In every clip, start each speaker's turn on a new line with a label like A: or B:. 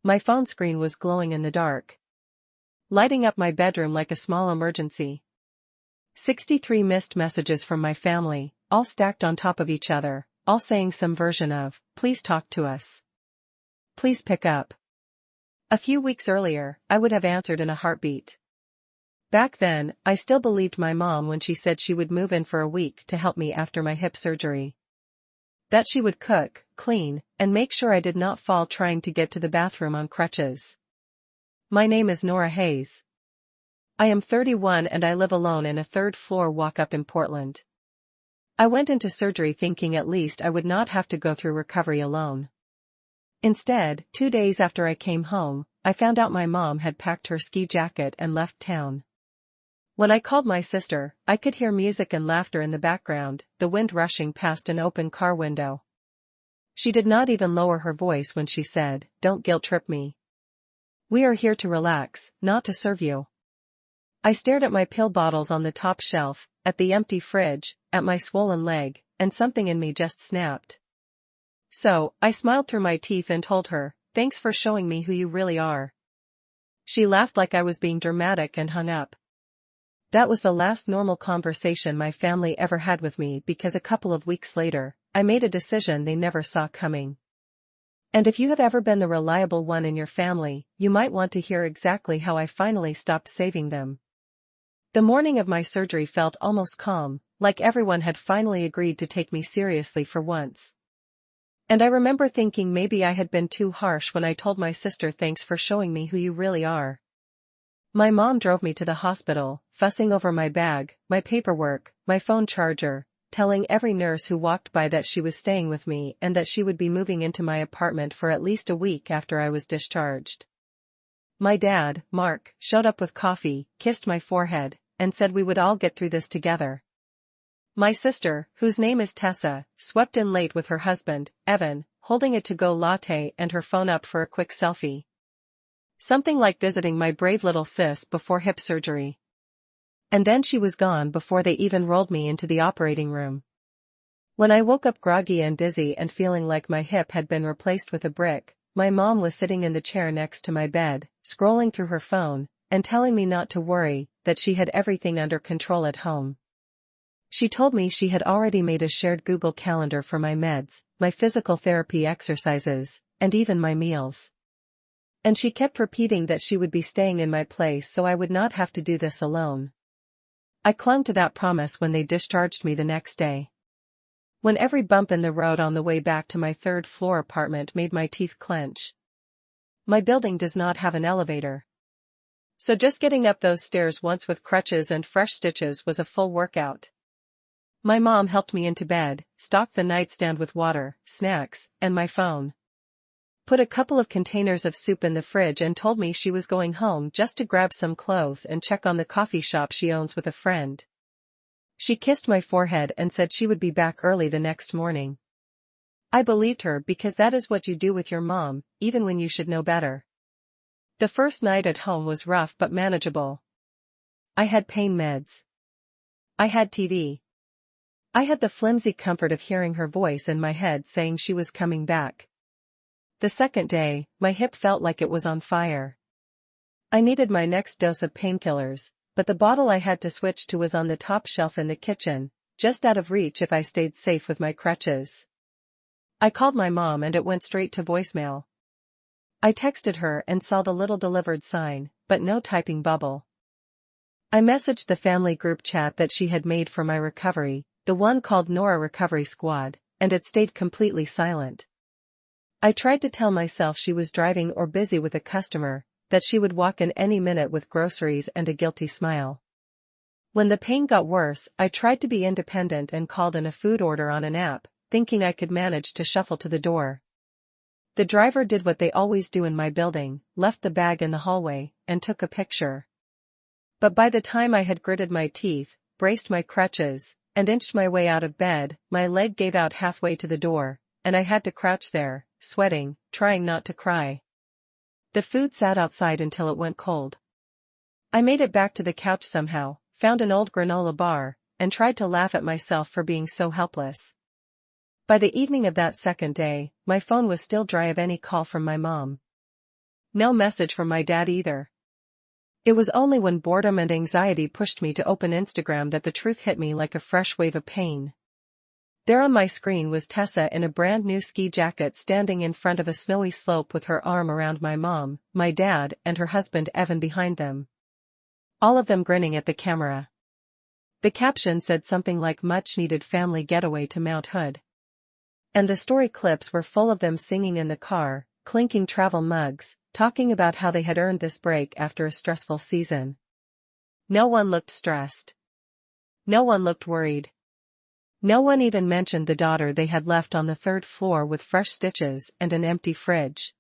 A: My phone screen was glowing in the dark, lighting up my bedroom like a small emergency. 63 missed messages from my family, all stacked on top of each other, all saying some version of, "Please talk to us. Please pick up." A few weeks earlier, I would have answered in a heartbeat. Back then, I still believed my mom when she said she would move in for a week to help me after my hip surgery. That she would cook, clean, and make sure I did not fall trying to get to the bathroom on crutches. My name is Nora Hayes. I am 31 and I live alone in a third-floor walk-up in Portland. I went into surgery thinking at least I would not have to go through recovery alone. Instead, 2 days after I came home, I found out my mom had packed her ski jacket and left town. When I called my sister, I could hear music and laughter in the background, the wind rushing past an open car window. She did not even lower her voice when she said, "Don't guilt-trip me. We are here to relax, not to serve you." I stared at my pill bottles on the top shelf, at the empty fridge, at my swollen leg, and something in me just snapped. So, I smiled through my teeth and told her, "Thanks for showing me who you really are." She laughed like I was being dramatic and hung up. That was the last normal conversation my family ever had with me because a couple of weeks later, I made a decision they never saw coming. And if you have ever been the reliable one in your family, you might want to hear exactly how I finally stopped saving them. The morning of my surgery felt almost calm, like everyone had finally agreed to take me seriously for once. And I remember thinking maybe I had been too harsh when I told my sister, "Thanks for showing me who you really are." My mom drove me to the hospital, fussing over my bag, my paperwork, my phone charger, telling every nurse who walked by that she was staying with me and that she would be moving into my apartment for at least a week after I was discharged. My dad, Mark, showed up with coffee, kissed my forehead, and said we would all get through this together. My sister, whose name is Tessa, swept in late with her husband, Evan, holding a to-go latte and her phone up for a quick selfie. Something like visiting my brave little sis before hip surgery. And then she was gone before they even rolled me into the operating room. When I woke up groggy and dizzy and feeling like my hip had been replaced with a brick, my mom was sitting in the chair next to my bed, scrolling through her phone, and telling me not to worry, that she had everything under control at home. She told me she had already made a shared Google Calendar for my meds, my physical therapy exercises, and even my meals. And she kept repeating that she would be staying in my place so I would not have to do this alone. I clung to that promise when they discharged me the next day. When every bump in the road on the way back to my third-floor apartment made my teeth clench. My building does not have an elevator. So just getting up those stairs once with crutches and fresh stitches was a full workout. My mom helped me into bed, stocked the nightstand with water, snacks, and my phone. Put a couple of containers of soup in the fridge and told me she was going home just to grab some clothes and check on the coffee shop she owns with a friend. She kissed my forehead and said she would be back early the next morning. I believed her because that is what you do with your mom, even when you should know better. The first night at home was rough but manageable. I had pain meds. I had TV. I had the flimsy comfort of hearing her voice in my head saying she was coming back. The second day, my hip felt like it was on fire. I needed my next dose of painkillers, but the bottle I had to switch to was on the top shelf in the kitchen, just out of reach if I stayed safe with my crutches. I called my mom and it went straight to voicemail. I texted her and saw the little delivered sign, but no typing bubble. I messaged the family group chat that she had made for my recovery, the one called Nora Recovery Squad, and it stayed completely silent. I tried to tell myself she was driving or busy with a customer, that she would walk in any minute with groceries and a guilty smile. When the pain got worse, I tried to be independent and called in a food order on an app, thinking I could manage to shuffle to the door. The driver did what they always do in my building, left the bag in the hallway, and took a picture. But by the time I had gritted my teeth, braced my crutches, and inched my way out of bed, my leg gave out halfway to the door, and I had to crouch there, sweating, trying not to cry. The food sat outside until it went cold. I made it back to the couch somehow, found an old granola bar, and tried to laugh at myself for being so helpless. By the evening of that second day, my phone was still dry of any call from my mom. No message from my dad either. It was only when boredom and anxiety pushed me to open Instagram that the truth hit me like a fresh wave of pain. There on my screen was Tessa in a brand new ski jacket standing in front of a snowy slope with her arm around my mom, my dad, and her husband Evan behind them. All of them grinning at the camera. The caption said something like much-needed family getaway to Mount Hood. And the story clips were full of them singing in the car, clinking travel mugs, talking about how they had earned this break after a stressful season. No one looked stressed. No one looked worried. No one even mentioned the daughter they had left on the third floor with fresh stitches and an empty fridge.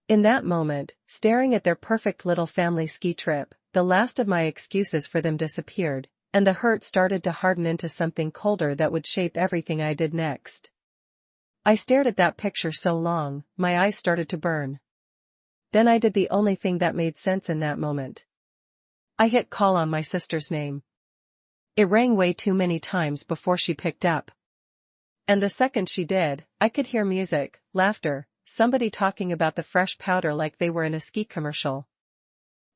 A: In that moment, staring at their perfect little family ski trip, the last of my excuses for them disappeared, and the hurt started to harden into something colder that would shape everything I did next. I stared at that picture so long, my eyes started to burn. Then I did the only thing that made sense in that moment. I hit call on my sister's name. It rang way too many times before she picked up. And the second she did, I could hear music, laughter, somebody talking about the fresh powder like they were in a ski commercial.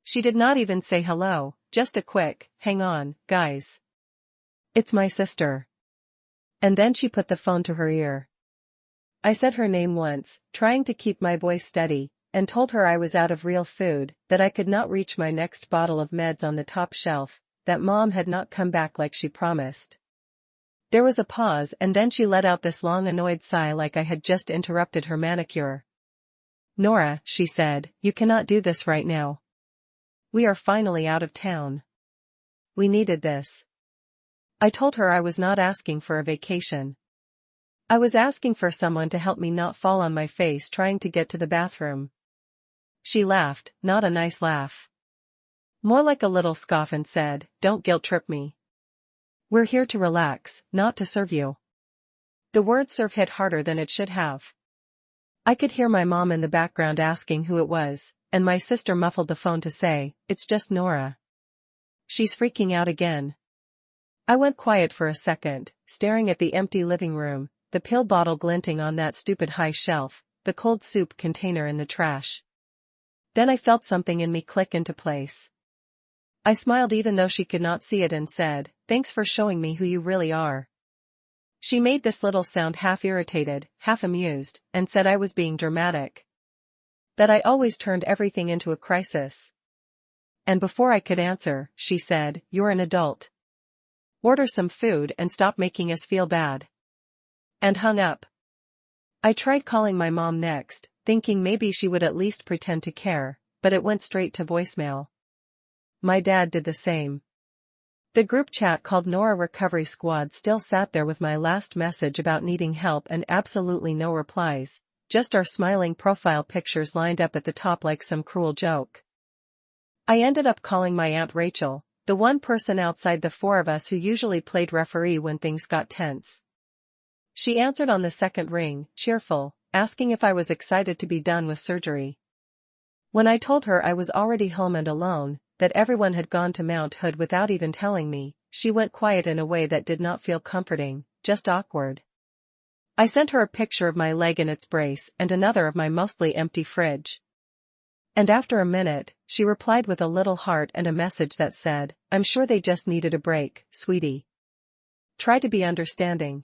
A: She did not even say hello, just a quick, "Hang on, guys. It's my sister." And then she put the phone to her ear. I said her name once, trying to keep my voice steady, and told her I was out of real food, that I could not reach my next bottle of meds on the top shelf, that Mom had not come back like she promised. There was a pause and then she let out this long annoyed sigh like I had just interrupted her manicure. "Nora," she said, "you cannot do this right now. We are finally out of town. We needed this." I told her I was not asking for a vacation. I was asking for someone to help me not fall on my face trying to get to the bathroom. She laughed, not a nice laugh. More like a little scoff, and said, "Don't guilt trip me. We're here to relax, not to serve you." The word serve hit harder than it should have. I could hear my mom in the background asking who it was, and my sister muffled the phone to say, "It's just Nora. She's freaking out again." I went quiet for a second, staring at the empty living room, the pill bottle glinting on that stupid high shelf, the cold soup container in the trash. Then I felt something in me click into place. I smiled even though she could not see it and said, "Thanks for showing me who you really are." She made this little sound half irritated, half amused, and said I was being dramatic. That I always turned everything into a crisis. And before I could answer, she said, "You're an adult. Order some food and stop making us feel bad." And hung up. I tried calling my mom next, thinking maybe she would at least pretend to care, but it went straight to voicemail. My dad did the same. The group chat called Nora Recovery Squad still sat there with my last message about needing help and absolutely no replies, just our smiling profile pictures lined up at the top like some cruel joke. I ended up calling my Aunt Rachel, the one person outside the four of us who usually played referee when things got tense. She answered on the second ring, cheerful, asking if I was excited to be done with surgery. When I told her I was already home and alone, that everyone had gone to Mount Hood without even telling me, she went quiet in a way that did not feel comforting, just awkward. I sent her a picture of my leg in its brace and another of my mostly empty fridge. And after a minute, she replied with a little heart and a message that said, "I'm sure they just needed a break, sweetie. Try to be understanding.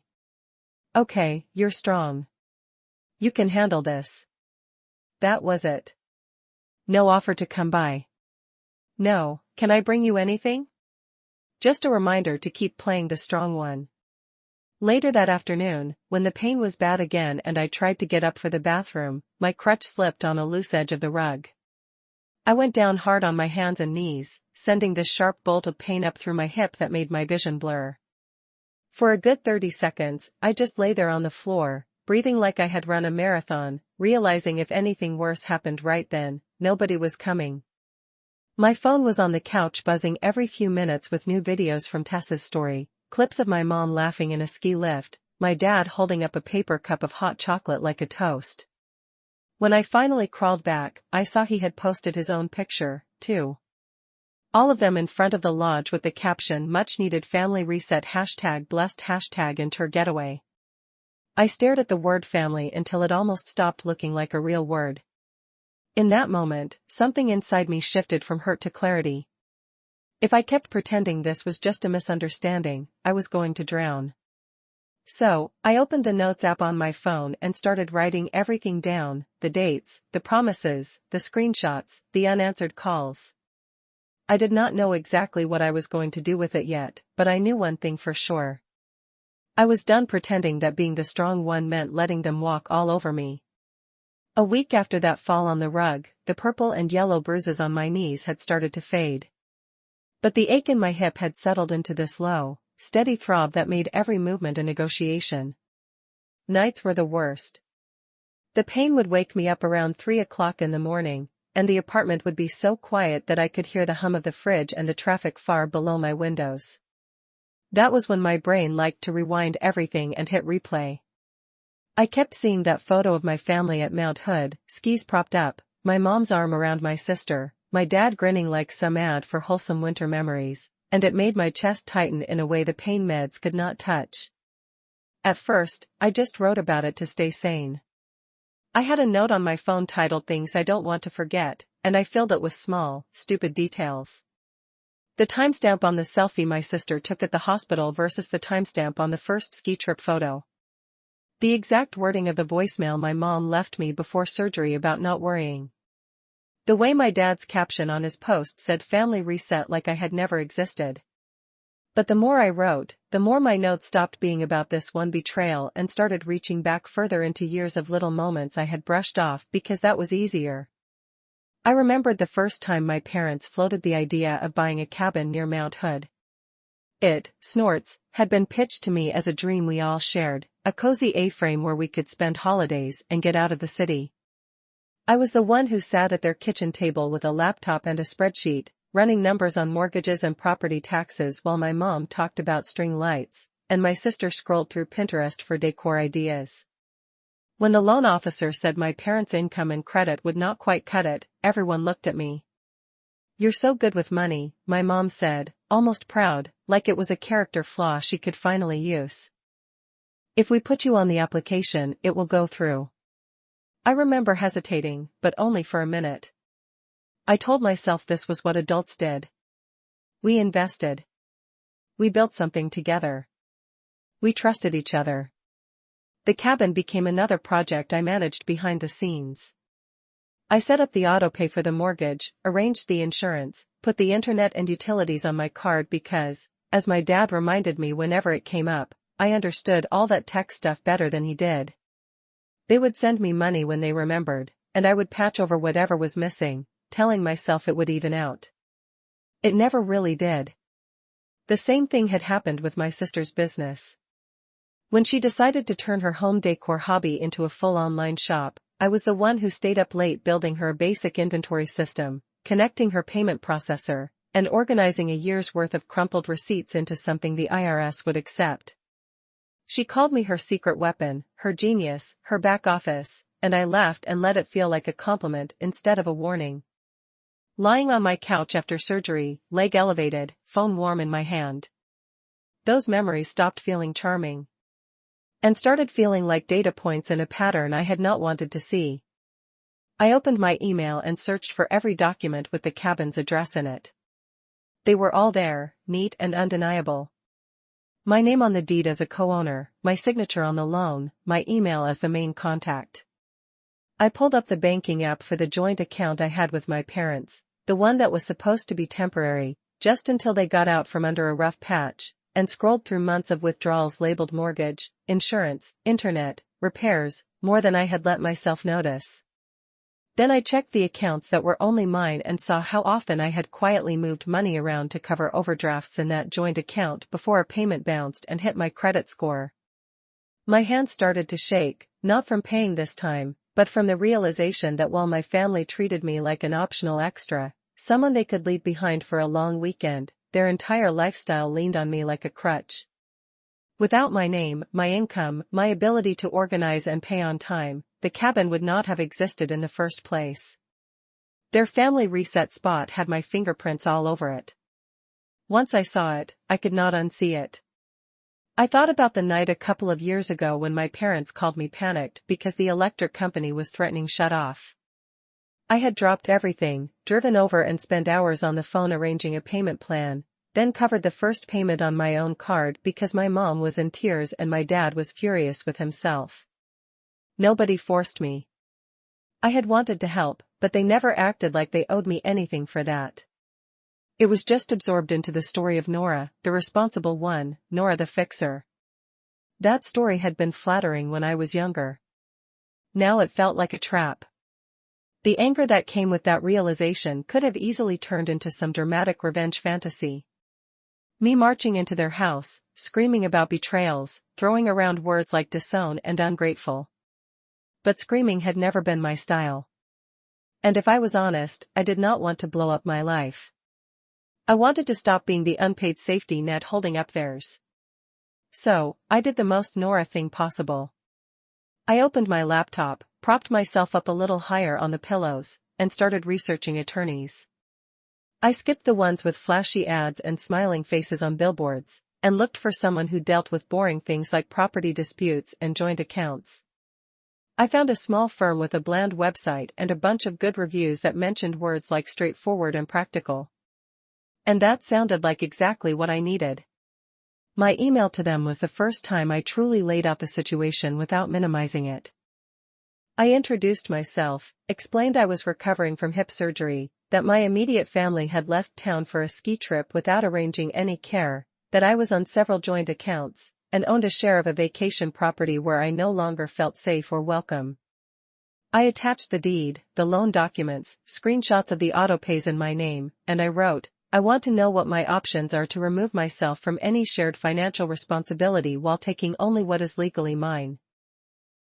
A: Okay, you're strong. You can handle this." That was it. No offer to come by. No, "Can I bring you anything?" Just a reminder to keep playing the strong one. Later that afternoon, when the pain was bad again and I tried to get up for the bathroom, my crutch slipped on a loose edge of the rug. I went down hard on my hands and knees, sending this sharp bolt of pain up through my hip that made my vision blur. For a good 30 seconds, I just lay there on the floor, breathing like I had run a marathon, realizing if anything worse happened right then, nobody was coming. My phone was on the couch buzzing every few minutes with new videos from Tessa's story, clips of my mom laughing in a ski lift, my dad holding up a paper cup of hot chocolate like a toast. When I finally crawled back, I saw he had posted his own picture, too. All of them in front of the lodge with the caption "Much needed family reset #blessed #inter-getaway." I stared at the word family until it almost stopped looking like a real word. In that moment, something inside me shifted from hurt to clarity. If I kept pretending this was just a misunderstanding, I was going to drown. So, I opened the Notes app on my phone and started writing everything down: the dates, the promises, the screenshots, the unanswered calls. I did not know exactly what I was going to do with it yet, but I knew one thing for sure. I was done pretending that being the strong one meant letting them walk all over me. A week after that fall on the rug, the purple and yellow bruises on my knees had started to fade. But the ache in my hip had settled into this low, steady throb that made every movement a negotiation. Nights were the worst. The pain would wake me up around 3 o'clock in the morning, and the apartment would be so quiet that I could hear the hum of the fridge and the traffic far below my windows. That was when my brain liked to rewind everything and hit replay. I kept seeing that photo of my family at Mount Hood, skis propped up, my mom's arm around my sister, my dad grinning like some ad for wholesome winter memories, and it made my chest tighten in a way the pain meds could not touch. At first, I just wrote about it to stay sane. I had a note on my phone titled "Things I Don't Want to Forget," and I filled it with small, stupid details. The timestamp on the selfie my sister took at the hospital versus the timestamp on the first ski trip photo. The exact wording of the voicemail my mom left me before surgery about not worrying. The way my dad's caption on his post said "family reset" like I had never existed. But the more I wrote, the more my notes stopped being about this one betrayal and started reaching back further into years of little moments I had brushed off because that was easier. I remembered the first time my parents floated the idea of buying a cabin near Mount Hood. It, snorts, had been pitched to me as a dream we all shared, a cozy A-frame where we could spend holidays and get out of the city. I was the one who sat at their kitchen table with a laptop and a spreadsheet, running numbers on mortgages and property taxes while my mom talked about string lights, and my sister scrolled through Pinterest for decor ideas. When the loan officer said my parents' income and credit would not quite cut it, everyone looked at me. "You're so good with money," my mom said, almost proud, like it was a character flaw she could finally use. "If we put you on the application, it will go through." I remember hesitating, but only for a minute. I told myself this was what adults did. We invested. We built something together. We trusted each other. The cabin became another project I managed behind the scenes. I set up the autopay for the mortgage, arranged the insurance, put the internet and utilities on my card because, as my dad reminded me whenever it came up, I understood all that tech stuff better than he did. They would send me money when they remembered, and I would patch over whatever was missing, telling myself it would even out. It never really did. The same thing had happened with my sister's business. When she decided to turn her home decor hobby into a full online shop, I was the one who stayed up late building her a basic inventory system, connecting her payment processor, and organizing a year's worth of crumpled receipts into something the IRS would accept. She called me her secret weapon, her genius, her back office, and I laughed and let it feel like a compliment instead of a warning. Lying on my couch after surgery, leg elevated, phone warm in my hand. Those memories stopped feeling charming. And started feeling like data points in a pattern I had not wanted to see. I opened my email and searched for every document with the cabin's address in it. They were all there, neat and undeniable. My name on the deed as a co-owner, my signature on the loan, my email as the main contact. I pulled up the banking app for the joint account I had with my parents, the one that was supposed to be temporary, just until they got out from under a rough patch, and scrolled through months of withdrawals labeled mortgage, insurance, internet, repairs, more than I had let myself notice. Then I checked the accounts that were only mine and saw how often I had quietly moved money around to cover overdrafts in that joint account before a payment bounced and hit my credit score. My hands started to shake, not from paying this time, but from the realization that while my family treated me like an optional extra, someone they could leave behind for a long weekend, their entire lifestyle leaned on me like a crutch. Without my name, my income, my ability to organize and pay on time, the cabin would not have existed in the first place. Their family reset spot had my fingerprints all over it. Once I saw it, I could not unsee it. I thought about the night a couple of years ago when my parents called me panicked because the electric company was threatening shut off. I had dropped everything, driven over and spent hours on the phone arranging a payment plan, then covered the first payment on my own card because my mom was in tears and my dad was furious with himself. Nobody forced me. I had wanted to help, but they never acted like they owed me anything for that. It was just absorbed into the story of Nora, the responsible one, Nora the fixer. That story had been flattering when I was younger. Now it felt like a trap. The anger that came with that realization could have easily turned into some dramatic revenge fantasy. Me marching into their house, screaming about betrayals, throwing around words like disown and ungrateful. But screaming had never been my style. And if I was honest, I did not want to blow up my life. I wanted to stop being the unpaid safety net holding up theirs. So, I did the most Nora thing possible. I opened my laptop, propped myself up a little higher on the pillows, and started researching attorneys. I skipped the ones with flashy ads and smiling faces on billboards, and looked for someone who dealt with boring things like property disputes and joint accounts. I found a small firm with a bland website and a bunch of good reviews that mentioned words like straightforward and practical. And that sounded like exactly what I needed. My email to them was the first time I truly laid out the situation without minimizing it. I introduced myself, explained I was recovering from hip surgery, that my immediate family had left town for a ski trip without arranging any care, that I was on several joint accounts, and owned a share of a vacation property where I no longer felt safe or welcome. I attached the deed, the loan documents, screenshots of the autopays in my name, and I wrote, I want to know what my options are to remove myself from any shared financial responsibility while taking only what is legally mine.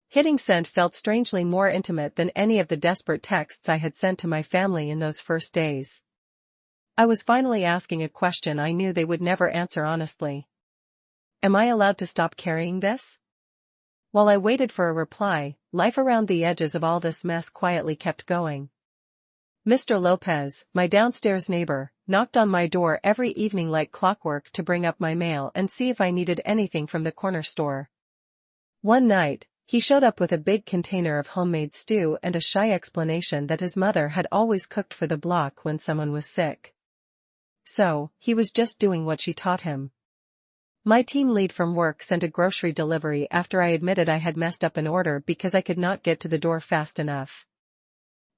A: Hitting send felt strangely more intimate than any of the desperate texts I had sent to my family in those first days. I was finally asking a question I knew they would never answer honestly. Am I allowed to stop carrying this? While I waited for a reply, life around the edges of all this mess quietly kept going. Mr. Lopez, my downstairs neighbor, knocked on my door every evening like clockwork to bring up my mail and see if I needed anything from the corner store. One night, he showed up with a big container of homemade stew and a shy explanation that his mother had always cooked for the block when someone was sick. So, he was just doing what she taught him. My team lead from work sent a grocery delivery after I admitted I had messed up an order because I could not get to the door fast enough.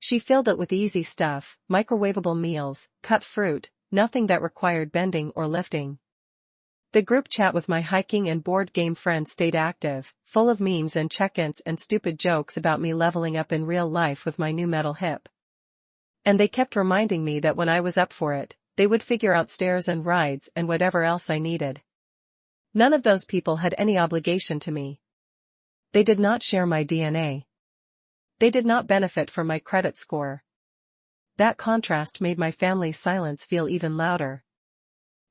A: She filled it with easy stuff, microwavable meals, cut fruit, nothing that required bending or lifting. The group chat with my hiking and board game friends stayed active, full of memes and check-ins and stupid jokes about me leveling up in real life with my new metal hip. And they kept reminding me that when I was up for it, they would figure out stairs and rides and whatever else I needed. None of those people had any obligation to me. They did not share my DNA. They did not benefit from my credit score. That contrast made my family's silence feel even louder.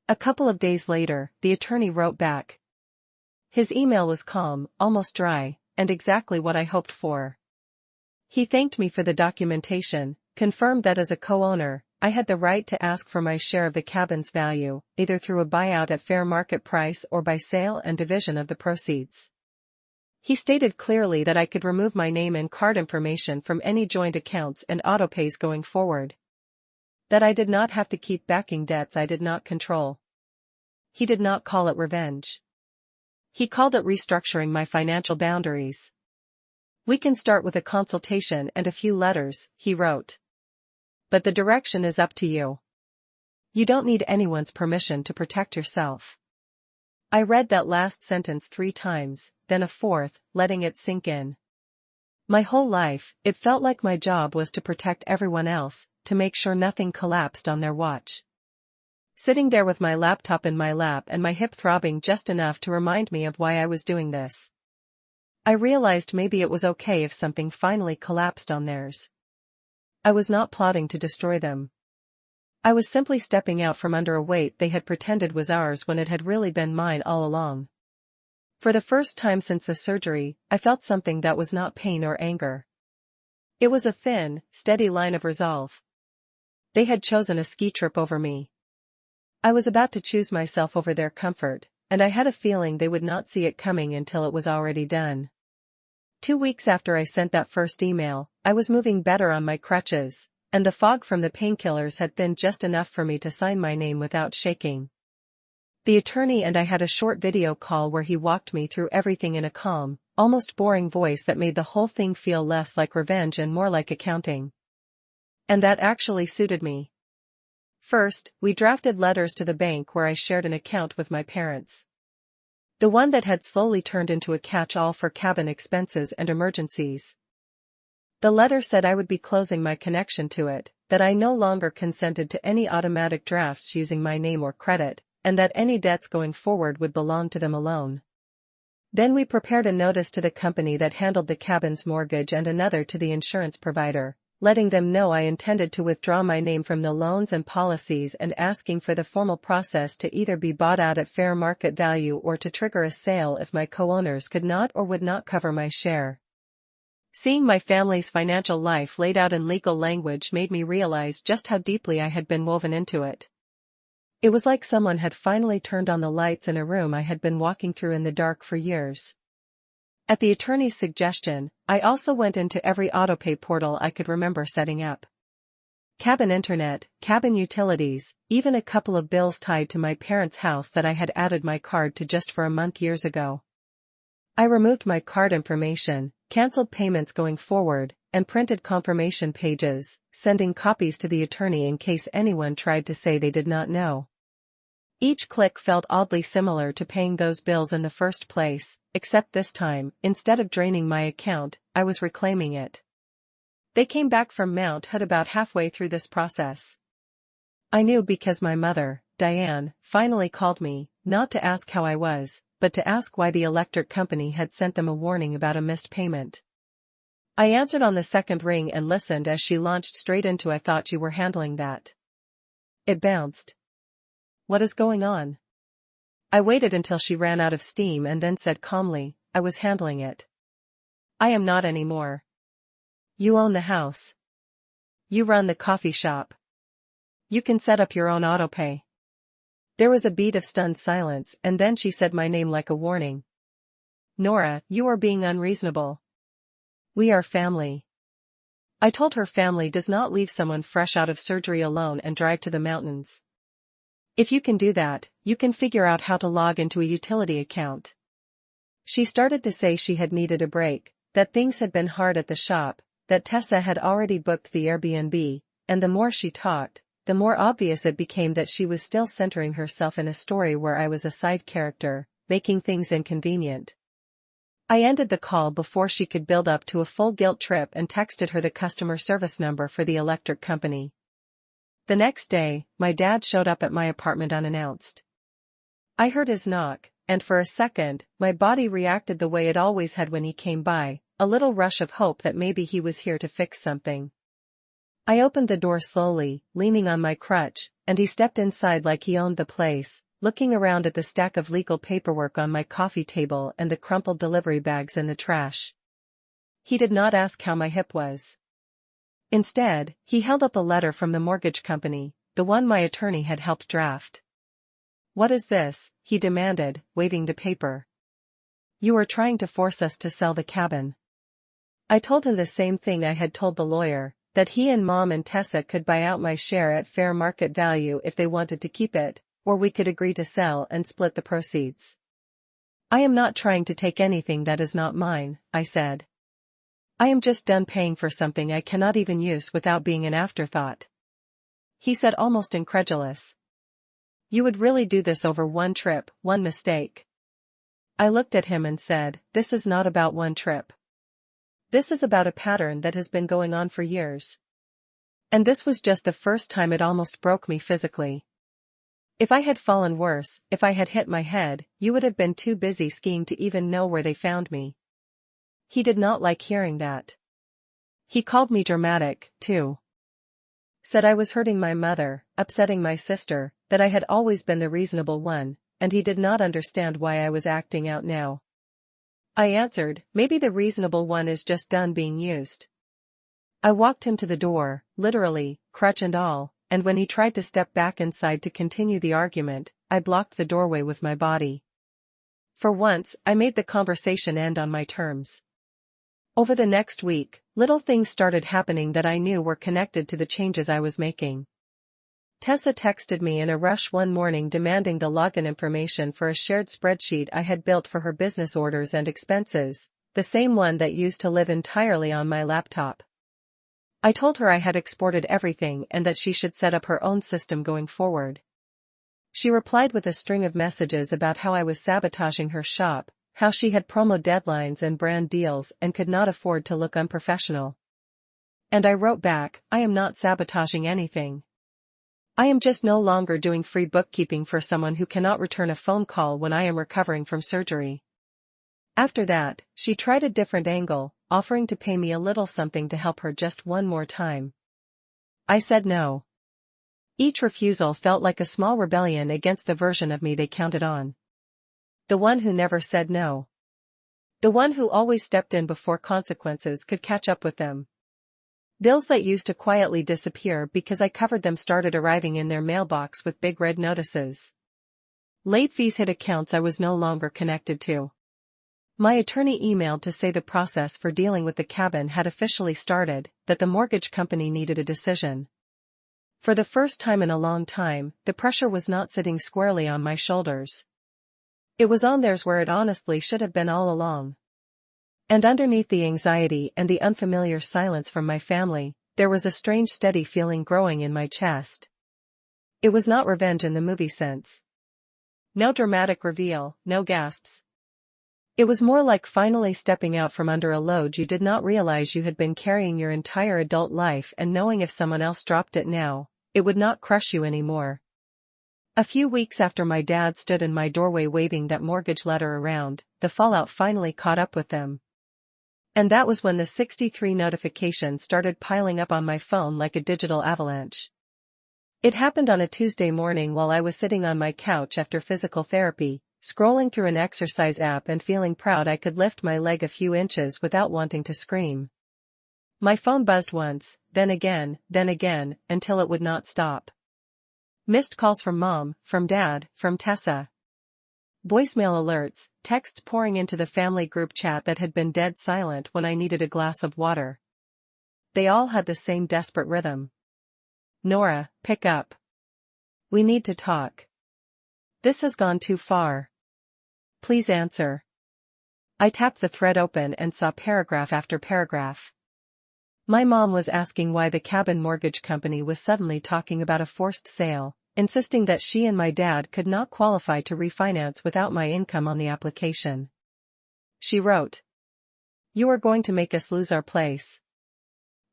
A: A couple of days later, the attorney wrote back. His email was calm, almost dry, and exactly what I hoped for. He thanked me for the documentation, confirmed that as a co-owner, I had the right to ask for my share of the cabin's value, either through a buyout at fair market price or by sale and division of the proceeds. He stated clearly that I could remove my name and card information from any joint accounts and autopays going forward. That I did not have to keep backing debts I did not control. He did not call it revenge. He called it restructuring my financial boundaries. We can start with a consultation and a few letters, he wrote. But the direction is up to you. You don't need anyone's permission to protect yourself. I read that last sentence 3 times, then a fourth, letting it sink in. My whole life, it felt like my job was to protect everyone else, to make sure nothing collapsed on their watch. Sitting there with my laptop in my lap and my hip throbbing just enough to remind me of why I was doing this. I realized maybe it was okay if something finally collapsed on theirs. I was not plotting to destroy them. I was simply stepping out from under a weight they had pretended was ours when it had really been mine all along. For the first time since the surgery, I felt something that was not pain or anger. It was a thin, steady line of resolve. They had chosen a ski trip over me. I was about to choose myself over their comfort, and I had a feeling they would not see it coming until it was already done. 2 weeks after I sent that first email, I was moving better on my crutches, and the fog from the painkillers had thinned just enough for me to sign my name without shaking. The attorney and I had a short video call where he walked me through everything in a calm, almost boring voice that made the whole thing feel less like revenge and more like accounting. And that actually suited me. First, we drafted letters to the bank where I shared an account with my parents. The one that had slowly turned into a catch-all for cabin expenses and emergencies. The letter said I would be closing my connection to it, that I no longer consented to any automatic drafts using my name or credit, and that any debts going forward would belong to them alone. Then we prepared a notice to the company that handled the cabin's mortgage and another to the insurance provider, letting them know I intended to withdraw my name from the loans and policies and asking for the formal process to either be bought out at fair market value or to trigger a sale if my co-owners could not or would not cover my share. Seeing my family's financial life laid out in legal language made me realize just how deeply I had been woven into it. It was like someone had finally turned on the lights in a room I had been walking through in the dark for years. At the attorney's suggestion, I also went into every autopay portal I could remember setting up. Cabin internet, cabin utilities, even a couple of bills tied to my parents' house that I had added my card to just for a month years ago. I removed my card information, canceled payments going forward, and printed confirmation pages, sending copies to the attorney in case anyone tried to say they did not know. Each click felt oddly similar to paying those bills in the first place, except this time, instead of draining my account, I was reclaiming it. They came back from Mount Hood about halfway through this process. I knew because my mother, Diane, finally called me, not to ask how I was, but to ask why the electric company had sent them a warning about a missed payment. I answered on the second ring and listened as she launched straight into "I thought you were handling that." It bounced. What is going on? I waited until she ran out of steam and then said calmly, I was handling it. I am not anymore. You own the house. You run the coffee shop. You can set up your own autopay. There was a beat of stunned silence and then she said my name like a warning. Nora, you are being unreasonable. We are family. I told her family does not leave someone fresh out of surgery alone and drive to the mountains. If you can do that, you can figure out how to log into a utility account. She started to say she had needed a break, that things had been hard at the shop, that Tessa had already booked the Airbnb, and the more she talked, the more obvious it became that she was still centering herself in a story where I was a side character, making things inconvenient. I ended the call before she could build up to a full guilt trip and texted her the customer service number for the electric company. The next day, my dad showed up at my apartment unannounced. I heard his knock, and for a second, my body reacted the way it always had when he came by, a little rush of hope that maybe he was here to fix something. I opened the door slowly, leaning on my crutch, and he stepped inside like he owned the place, looking around at the stack of legal paperwork on my coffee table and the crumpled delivery bags in the trash. He did not ask how my hip was. Instead, he held up a letter from the mortgage company, the one my attorney had helped draft. What is this? He demanded, waving the paper. You are trying to force us to sell the cabin. I told him the same thing I had told the lawyer, that he and Mom and Tessa could buy out my share at fair market value if they wanted to keep it, or we could agree to sell and split the proceeds. I am not trying to take anything that is not mine, I said. I am just done paying for something I cannot even use without being an afterthought. He said almost incredulous. You would really do this over one trip, one mistake? I looked at him and said, this is not about one trip. This is about a pattern that has been going on for years. And this was just the first time it almost broke me physically. If I had fallen worse, if I had hit my head, you would have been too busy skiing to even know where they found me. He did not like hearing that. He called me dramatic, too. Said I was hurting my mother, upsetting my sister, that I had always been the reasonable one, and he did not understand why I was acting out now. I answered, maybe the reasonable one is just done being used. I walked him to the door, literally, crutch and all, and when he tried to step back inside to continue the argument, I blocked the doorway with my body. For once, I made the conversation end on my terms. Over the next week, little things started happening that I knew were connected to the changes I was making. Tessa texted me in a rush one morning demanding the login information for a shared spreadsheet I had built for her business orders and expenses, the same one that used to live entirely on my laptop. I told her I had exported everything and that she should set up her own system going forward. She replied with a string of messages about how I was sabotaging her shop, how she had promo deadlines and brand deals and could not afford to look unprofessional. And I wrote back, I am not sabotaging anything. I am just no longer doing free bookkeeping for someone who cannot return a phone call when I am recovering from surgery. After that, she tried a different angle, offering to pay me a little something to help her just one more time. I said no. Each refusal felt like a small rebellion against the version of me they counted on. The one who never said no. The one who always stepped in before consequences could catch up with them. Bills that used to quietly disappear because I covered them started arriving in their mailbox with big red notices. Late fees hit accounts I was no longer connected to. My attorney emailed to say the process for dealing with the cabin had officially started, that the mortgage company needed a decision. For the first time in a long time, the pressure was not sitting squarely on my shoulders. It was on theirs where it honestly should have been all along. And underneath the anxiety and the unfamiliar silence from my family, there was a strange steady feeling growing in my chest. It was not revenge in the movie sense. No dramatic reveal, no gasps. It was more like finally stepping out from under a load you did not realize you had been carrying your entire adult life and knowing if someone else dropped it now, it would not crush you anymore. A few weeks after my dad stood in my doorway waving that mortgage letter around, the fallout finally caught up with them. And that was when the 63 notifications started piling up on my phone like a digital avalanche. It happened on a Tuesday morning while I was sitting on my couch after physical therapy, scrolling through an exercise app and feeling proud I could lift my leg a few inches without wanting to scream. My phone buzzed once, then again, until it would not stop. Missed calls from Mom, from Dad, from Tessa. Voicemail alerts, texts pouring into the family group chat that had been dead silent when I needed a glass of water. They all had the same desperate rhythm. Nora, pick up. We need to talk. This has gone too far. Please answer. I tapped the thread open and saw paragraph after paragraph. My mom was asking why the cabin mortgage company was suddenly talking about a forced sale, insisting that she and my dad could not qualify to refinance without my income on the application. She wrote, "You are going to make us lose our place.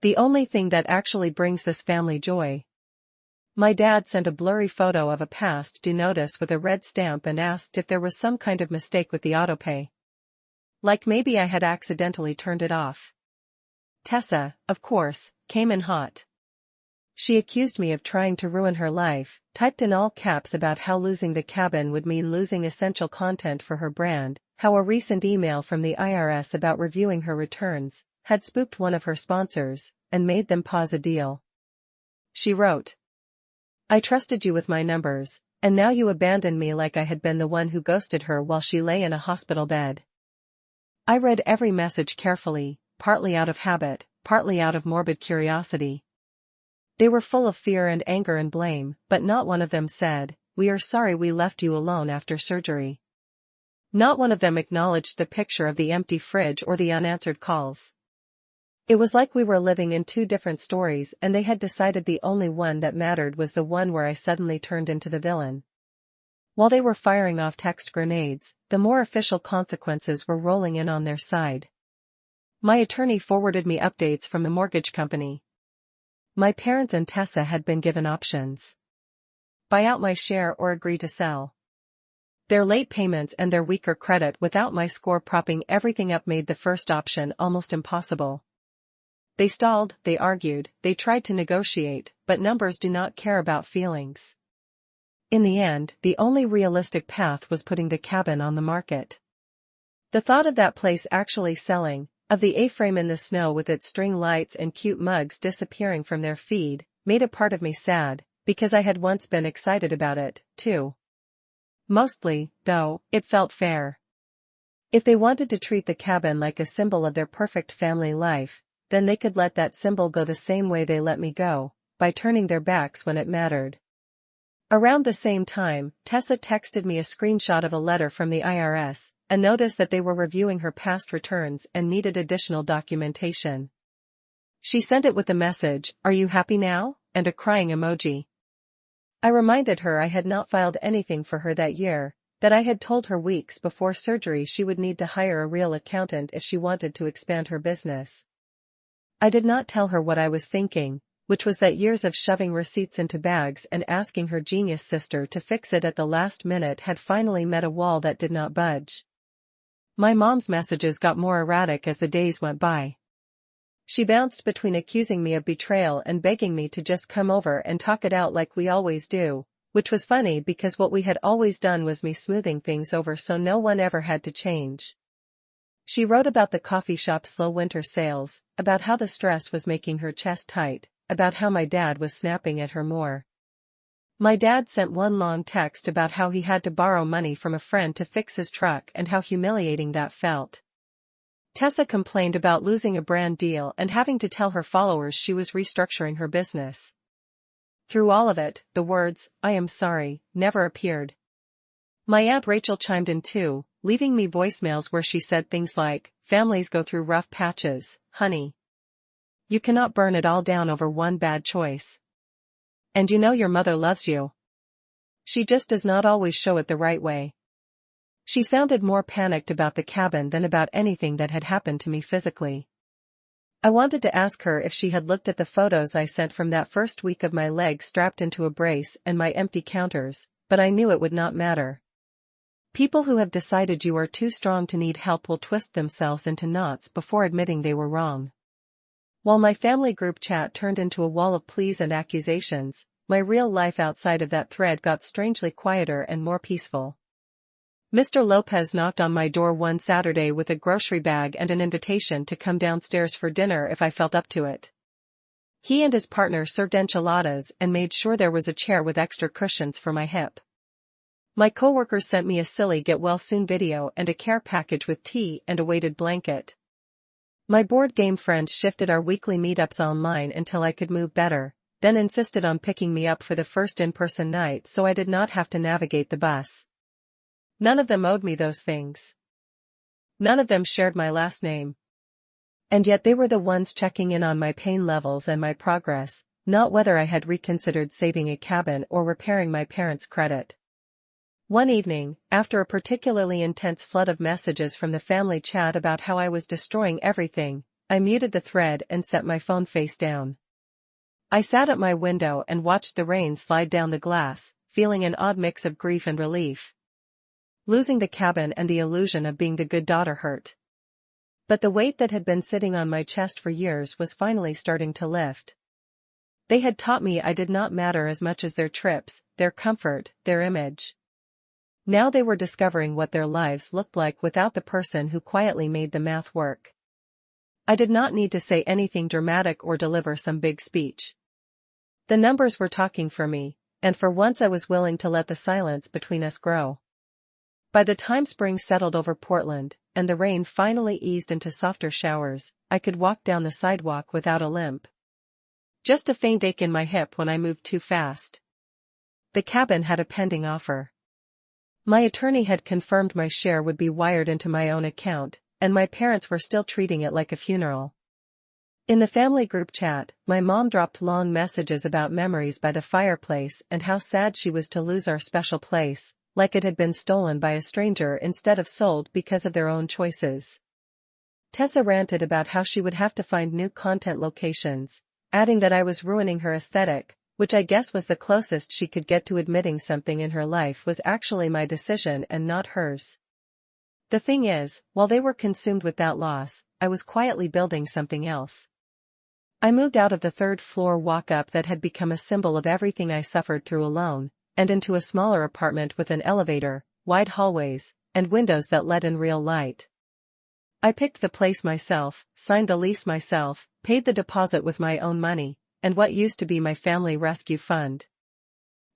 A: The only thing that actually brings this family joy." My dad sent a blurry photo of a past due notice with a red stamp and asked if there was some kind of mistake with the autopay. Like maybe I had accidentally turned it off. Tessa, of course, came in hot. She accused me of trying to ruin her life, typed in all caps about how losing the cabin would mean losing essential content for her brand, how a recent email from the IRS about reviewing her returns had spooked one of her sponsors and made them pause a deal. She wrote, "I trusted you with my numbers, and now you abandon me like I had been the one who ghosted her while she lay in a hospital bed." I read every message carefully, partly out of habit, partly out of morbid curiosity. They were full of fear and anger and blame, but not one of them said, "We are sorry we left you alone after surgery." Not one of them acknowledged the picture of the empty fridge or the unanswered calls. It was like we were living in two different stories and they had decided the only one that mattered was the one where I suddenly turned into the villain. While they were firing off text grenades, the more official consequences were rolling in on their side. My attorney forwarded me updates from the mortgage company. My parents and Tessa had been given options. Buy out my share or agree to sell. Their late payments and their weaker credit without my score propping everything up made the first option almost impossible. They stalled, they argued, they tried to negotiate, but numbers do not care about feelings. In the end, the only realistic path was putting the cabin on the market. The thought of that place actually selling, of the A-frame in the snow with its string lights and cute mugs disappearing from their feed, made a part of me sad, because I had once been excited about it, too. Mostly, though, it felt fair. If they wanted to treat the cabin like a symbol of their perfect family life, then they could let that symbol go the same way they let me go, by turning their backs when it mattered. Around the same time, Tessa texted me a screenshot of a letter from the IRS, a notice that they were reviewing her past returns and needed additional documentation. She sent it with the message, "Are you happy now?" and a crying emoji. I reminded her I had not filed anything for her that year, that I had told her weeks before surgery she would need to hire a real accountant if she wanted to expand her business. I did not tell her what I was thinking, which was that years of shoving receipts into bags and asking her genius sister to fix it at the last minute had finally met a wall that did not budge. My mom's messages got more erratic as the days went by. She bounced between accusing me of betrayal and begging me to just come over and talk it out like we always do, which was funny because what we had always done was me smoothing things over so no one ever had to change. She wrote about the coffee shop's slow winter sales, about how the stress was making her chest tight, about how my dad was snapping at her more. My dad sent one long text about how he had to borrow money from a friend to fix his truck and how humiliating that felt. Tessa complained about losing a brand deal and having to tell her followers she was restructuring her business. Through all of it, the words, "I am sorry," never appeared. My Aunt Rachel chimed in too, leaving me voicemails where she said things like, "Families go through rough patches, honey. You cannot burn it all down over one bad choice. And you know your mother loves you. She just does not always show it the right way." She sounded more panicked about the cabin than about anything that had happened to me physically. I wanted to ask her if she had looked at the photos I sent from that first week of my leg strapped into a brace and my empty counters, but I knew it would not matter. People who have decided you are too strong to need help will twist themselves into knots before admitting they were wrong. While my family group chat turned into a wall of pleas and accusations, my real life outside of that thread got strangely quieter and more peaceful. Mr. Lopez knocked on my door one Saturday with a grocery bag and an invitation to come downstairs for dinner if I felt up to it. He and his partner served enchiladas and made sure there was a chair with extra cushions for my hip. My coworkers sent me a silly get-well-soon video and a care package with tea and a weighted blanket. My board game friends shifted our weekly meetups online until I could move better, then insisted on picking me up for the first in-person night so I did not have to navigate the bus. None of them owed me those things. None of them shared my last name. And yet they were the ones checking in on my pain levels and my progress, not whether I had reconsidered saving a cabin or repairing my parents' credit. One evening, after a particularly intense flood of messages from the family chat about how I was destroying everything, I muted the thread and set my phone face down. I sat at my window and watched the rain slide down the glass, feeling an odd mix of grief and relief. Losing the cabin and the illusion of being the good daughter hurt. But the weight that had been sitting on my chest for years was finally starting to lift. They had taught me I did not matter as much as their trips, their comfort, their image. Now they were discovering what their lives looked like without the person who quietly made the math work. I did not need to say anything dramatic or deliver some big speech. The numbers were talking for me, and for once I was willing to let the silence between us grow. By the time spring settled over Portland, and the rain finally eased into softer showers, I could walk down the sidewalk without a limp. Just a faint ache in my hip when I moved too fast. The cabin had a pending offer. My attorney had confirmed my share would be wired into my own account, and my parents were still treating it like a funeral. In the family group chat, my mom dropped long messages about memories by the fireplace and how sad she was to lose our special place, like it had been stolen by a stranger instead of sold because of their own choices. Tessa ranted about how she would have to find new content locations, adding that I was ruining her aesthetic, which I guess was the closest she could get to admitting something in her life was actually my decision and not hers. The thing is, while they were consumed with that loss, I was quietly building something else. I moved out of the third-floor walk-up that had become a symbol of everything I suffered through alone, and into a smaller apartment with an elevator, wide hallways, and windows that let in real light. I picked the place myself, signed the lease myself, paid the deposit with my own money, and what used to be my family rescue fund.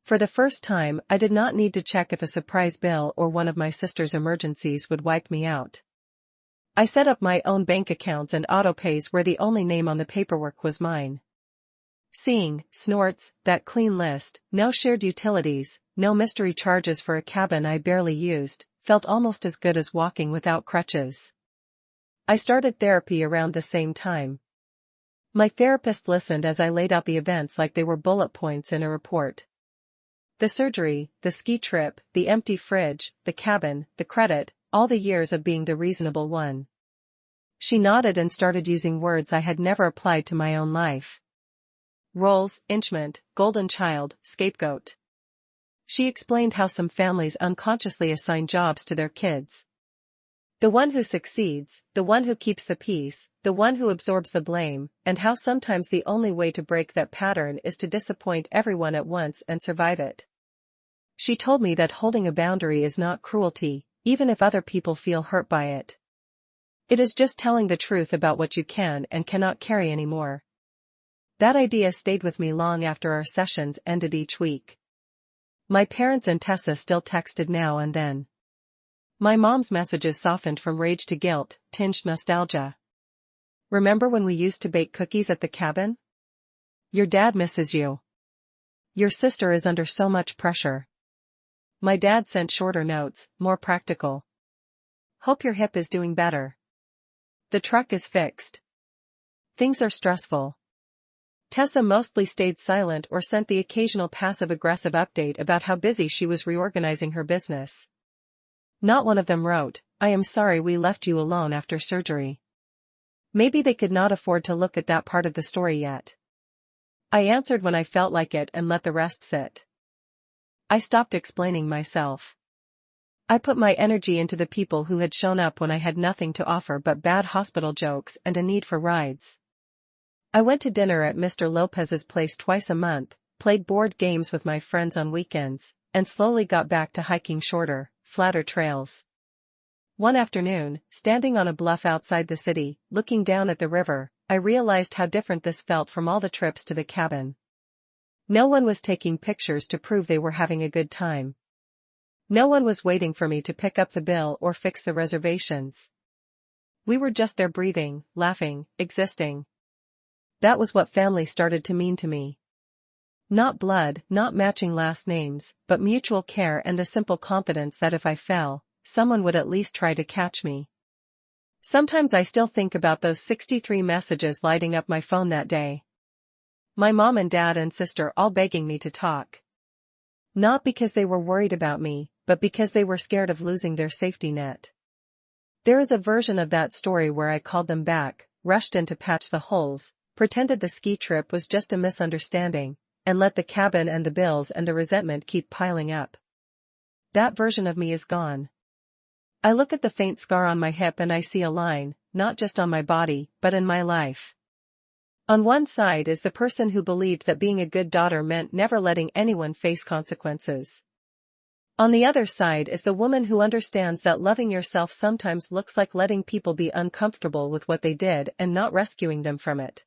A: For the first time, I did not need to check if a surprise bill or one of my sister's emergencies would wipe me out. I set up my own bank accounts and autopays where the only name on the paperwork was mine. Seeing, snorts, that clean list, no shared utilities, no mystery charges for a cabin I barely used, felt almost as good as walking without crutches. I started therapy around the same time. My therapist listened as I laid out the events like they were bullet points in a report. The surgery, the ski trip, the empty fridge, the cabin, the credit, all the years of being the reasonable one. She nodded and started using words I had never applied to my own life. Roles, inchment, golden child, scapegoat. She explained how some families unconsciously assign jobs to their kids. The one who succeeds, the one who keeps the peace, the one who absorbs the blame, and how sometimes the only way to break that pattern is to disappoint everyone at once and survive it. She told me that holding a boundary is not cruelty, even if other people feel hurt by it. It is just telling the truth about what you can and cannot carry anymore. That idea stayed with me long after our sessions ended each week. My parents and Tessa still texted now and then. My mom's messages softened from rage to guilt, tinged nostalgia. Remember when we used to bake cookies at the cabin? Your dad misses you. Your sister is under so much pressure. My dad sent shorter notes, more practical. Hope your hip is doing better. The truck is fixed. Things are stressful. Tessa mostly stayed silent or sent the occasional passive-aggressive update about how busy she was reorganizing her business. Not one of them wrote, "I am sorry we left you alone after surgery." Maybe they could not afford to look at that part of the story yet. I answered when I felt like it and let the rest sit. I stopped explaining myself. I put my energy into the people who had shown up when I had nothing to offer but bad hospital jokes and a need for rides. I went to dinner at Mr. Lopez's place twice a month, played board games with my friends on weekends, and slowly got back to hiking shorter, flatter trails. One afternoon, standing on a bluff outside the city, looking down at the river, I realized how different this felt from all the trips to the cabin. No one was taking pictures to prove they were having a good time. No one was waiting for me to pick up the bill or fix the reservations. We were just there breathing, laughing, existing. That was what family started to mean to me. Not blood, not matching last names, but mutual care and the simple confidence that if I fell, someone would at least try to catch me. Sometimes I still think about those 63 messages lighting up my phone that day. My mom and dad and sister all begging me to talk. Not because they were worried about me, but because they were scared of losing their safety net. There is a version of that story where I called them back, rushed in to patch the holes, pretended the ski trip was just a misunderstanding, and let the cabin and the bills and the resentment keep piling up. That version of me is gone. I look at the faint scar on my hip and I see a line, not just on my body, but in my life. On one side is the person who believed that being a good daughter meant never letting anyone face consequences. On the other side is the woman who understands that loving yourself sometimes looks like letting people be uncomfortable with what they did and not rescuing them from it.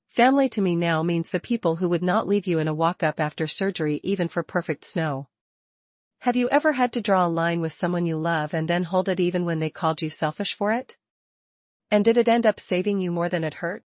A: Family to me now means the people who would not leave you in a walk-up after surgery even for perfect snow. Have you ever had to draw a line with someone you love and then hold it even when they called you selfish for it? And did it end up saving you more than it hurt?